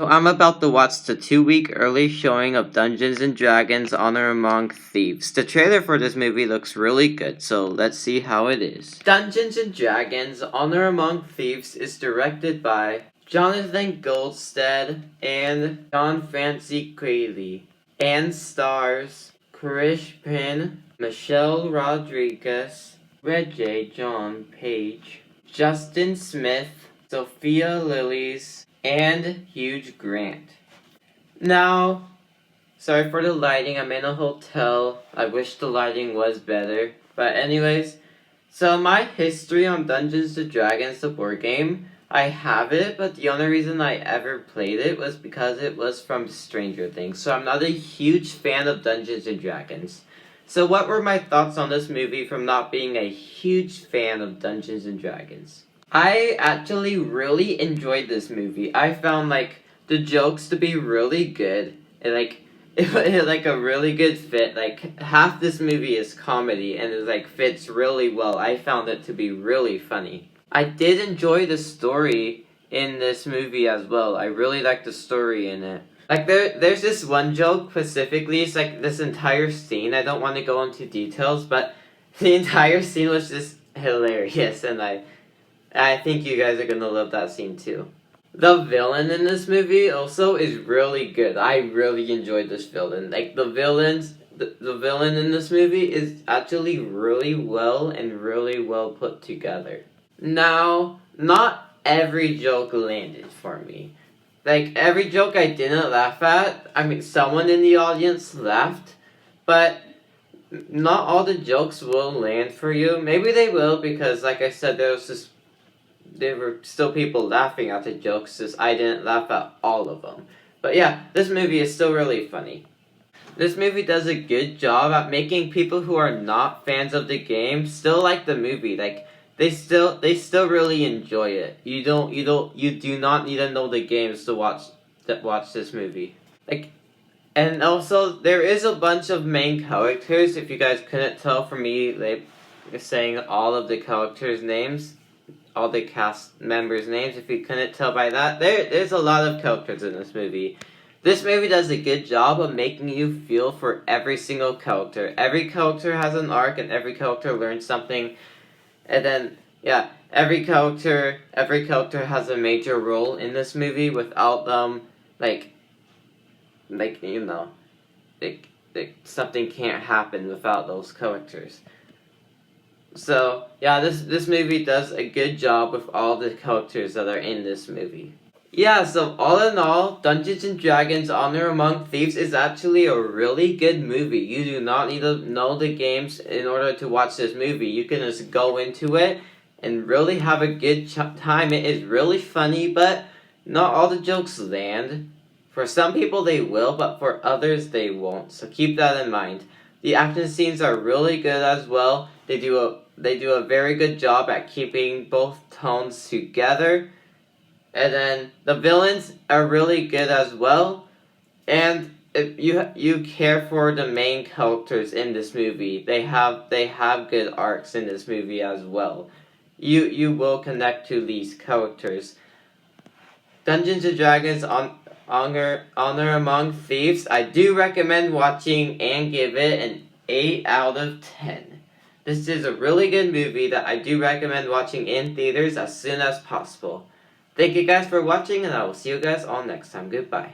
So I'm about to watch the 2-week early showing of Dungeons & Dragons Honor Among Thieves. The trailer for this movie looks really good, so let's see how it is. Dungeons & Dragons Honor Among Thieves is directed by Jonathan Goldstein and John Francie Quayle, and stars Krish Pin, Michelle Rodriguez, Rege John Page, Justin Smith, Sophia Lilly, and Hugh Grant. Now, sorry for the lighting, I'm in a hotel. I wish the lighting was better. But anyways, so my history on Dungeons & Dragons, the board game, I have it, but the only reason I ever played it was because it was from Stranger Things. So I'm not a huge fan of Dungeons & Dragons. So what were my thoughts on this movie from not being a huge fan of Dungeons & Dragons? I actually really enjoyed this movie. I found, the jokes to be really good. It had, a really good fit. Half this movie is comedy, and it, fits really well. I found it to be really funny. I did enjoy the story in this movie as well. I really liked the story in it. There's this one joke specifically. It's, this entire scene. I don't want to go into details, but the entire scene was just hilarious, and I think you guys are gonna love that scene too. The villain in this movie also is really good. I really enjoyed this villain. The villain in this movie is actually really well put together. Now, not every joke landed for me. Every joke I didn't laugh at. I mean, someone in the audience laughed, but not all the jokes will land for you. Maybe they will, because like I said, there were still people laughing at the jokes, just I didn't laugh at all of them. But yeah, this movie is still really funny. This movie does a good job at making people who are not fans of the game still like the movie. They still really enjoy it. You do not need to know the games to watch this movie. And also there is a bunch of main characters. If you guys couldn't tell from me saying all of the characters' names, all the cast members' names, if you couldn't tell by that, there's a lot of characters in this movie. This movie does a good job of making you feel for every single character. Every character has an arc, and every character learns something. And then, yeah, every character has a major role in this movie. Without them, something can't happen without those characters. So, yeah, this movie does a good job with all the characters that are in this movie. Yeah, so all in all, Dungeons & Dragons Honor Among Thieves is actually a really good movie. You do not need to know the games in order to watch this movie. You can just go into it and really have a good time. It is really funny, but not all the jokes land. For some people they will, but for others they won't. So keep that in mind. The action scenes are really good as well. They do a very good job at keeping both tones together. And then the villains are really good as well. And if you care for the main characters in this movie, they have good arcs in this movie as well. You will connect to these characters. Dungeons & Dragons Honor Among Thieves, I do recommend watching and give it an 8 out of 10. This is a really good movie that I do recommend watching in theaters as soon as possible. Thank you guys for watching, and I will see you guys all next time. Goodbye.